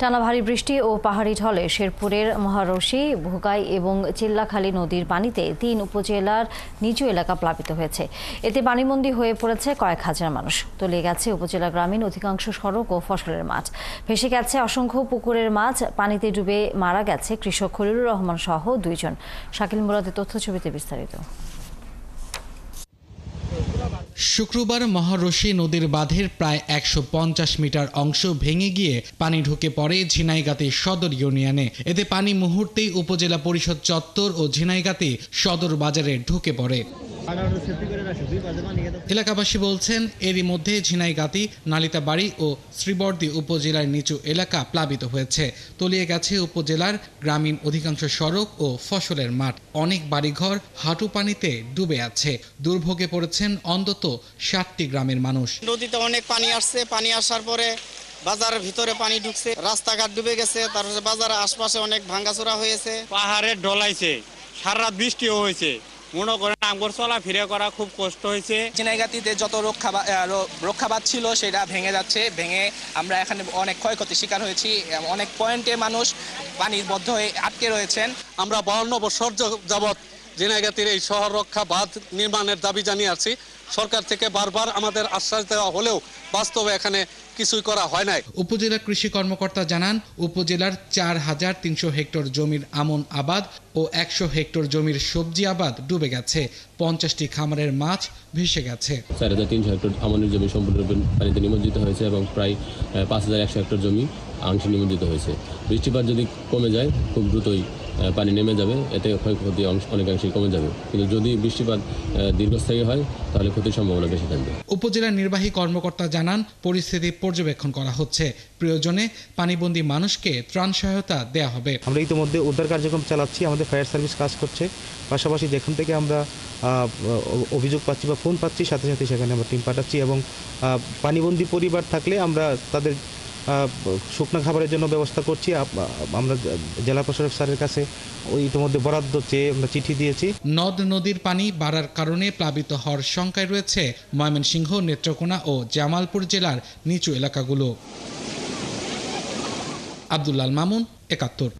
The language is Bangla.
টানা ভারী বৃষ্টি ও পাহাড়ি ঢলে শেরপুরের মহারশী, ভোগাই এবং চিল্লাখালী নদীর পানিতে ৩ উপজেলার নিচু এলাকা প্লাবিত হয়েছে। এতে পানিবন্দী হয়ে পড়েছে কয়েক হাজার মানুষ। তলিয়ে গেছে উপজেলা গ্রামীণ অধিকাংশ সড়ক ও ফসলের মাঠ। ভেসে গেছে অসংখ্য পুকুরের মাছ। পানিতে ডুবে মারা গেছে কৃষক খলিলুর রহমান সহ 2 জন। শাকিল মুরাদের তথ্যছবিতে বিস্তারিত। শুক্রবার মহারশী নদীর বাঁধের প্রায় ১৫০ মিটার অংশ ভেঙে গিয়ে পানি ঢুকে পড়ে ঝিনাইগাতি সদর ইউনিয়নে। এতে পানি মুহূর্তেই উপজেলা পরিষদ চত্বর ও ঝিনাইগাতি সদর বাজারে ঢুকে পড়ে। এলাকাবাসী বলছেন, এরই মধ্যে ঝিনাইগাতি, নালিতাবাড়ি ও শ্রীবর্দী উপজেলার নিচু এলাকা প্লাবিত হয়েছে। তলিয়ে গেছে উপজেলার গ্রামীণ অধিকাংশ সড়ক ও ফসলের মাঠ। অনেক বাড়িঘর হাঁটু পানিতে ডুবে আছে। দুর্ভোগে পড়েছেন অন্তত 60টি গ্রামের মানুষ। নদীতে অনেক পানি আসছে। পানি আসার পরে বাজারের ভিতরে পানি ঢুকছে, রাস্তাঘাট ডুবে গেছে। তারপরে বাজারের আশপাশে অনেক ভাঙাচোরা হয়েছে। পাহাড়ে ঢলাইছে, সারা রাত বৃষ্টিও হয়েছে। মনে করেন আমার চলাফেরা করা খুব কষ্ট হয়েছে। ঝিনাইগাতিতে যত রক্ষাবাদ ছিল সেটা ভেঙে যাচ্ছে। ভেঙে আমরা এখানে অনেক ক্ষয়ক্ষতির শিকার হয়েছি। অনেক পয়েন্টে মানুষ পানির বদ্ধ হয়ে আটকে রয়েছেন। আমরা 52 বছর যাবৎ ঝিনাইগাতির এই শহর রক্ষা বাঁধ নির্মাণের দাবি জানিয়ে আছি। সরকার থেকে বারবার আমাদের আশ্বাস দেওয়া হলেও বাস্তবে এখানে কিছুই করা হয় নাই। উপজেলা কৃষি কর্মকর্তা জানান, উপজেলার ৪,৩০০ হেক্টর জমির আমন আবাদ ও ১০০ হেক্টর জমির সবজি আবাদ ডুবে গেছে। ৫০টি খামারের মাছ ভেসে গেছে। ৪,৩০০ হেক্টর আমনের জমি সম্পূর্ণরূপে পানিতে নিমজ্জিত হয়েছে এবং প্রায় ৫,১০০ হেক্টর জমি আংশিক নিমজ্জিত হয়েছে। বৃষ্টিপাত যদি কমে যায় খুব দ্রুতই পানি নেমে যাবে, এতে ক্ষয়ক্ষতি অনেকাংশেই কমে যাবে। কিন্তু যদি বৃষ্টিপাত দীর্ঘস্থায়ী হয় তাহলে ক্ষতির সম্ভাবনা বেশি থাকবে। উপজেলা নির্বাহী কর্মকর্তা জানান, পরিস্থিতি পর্যবেক্ষণ করা হচ্ছে। প্রয়োজনে পানিবন্দী মানুষকে ত্রাণ সহায়তা দেয়া হবে। আমরা ইতিমধ্যে উদ্ধার কার্যক্রম চালাচ্ছি। আমাদের ফায়ার সার্ভিস কাজ করছে। পাশাপাশি যেখান থেকে আমরা অভিযোগ পাচ্ছি বা ফোন পাচ্ছি, সাথে সাথে সেখানে আমরা টিম পাঠাচ্ছি এবং পানিবন্দী পরিবার থাকলে আমরা তাদের শুকনো খাবারের জন্য ব্যবস্থা করছি। আমরা জেলা প্রশাসক স্যারের কাছে ইতিমধ্যে বরাদ্দ চেয়ে আমরা চিঠি দিয়েছি। নদ নদীর পানি বাড়ার কারণে প্লাবিত হওয়ার শঙ্কায় রয়েছে ময়মনসিংহ, নেত্রকোনা ও জামালপুর জেলার নিচু এলাকাগুলো। আব্দুল্লাল মামুন, ৭১।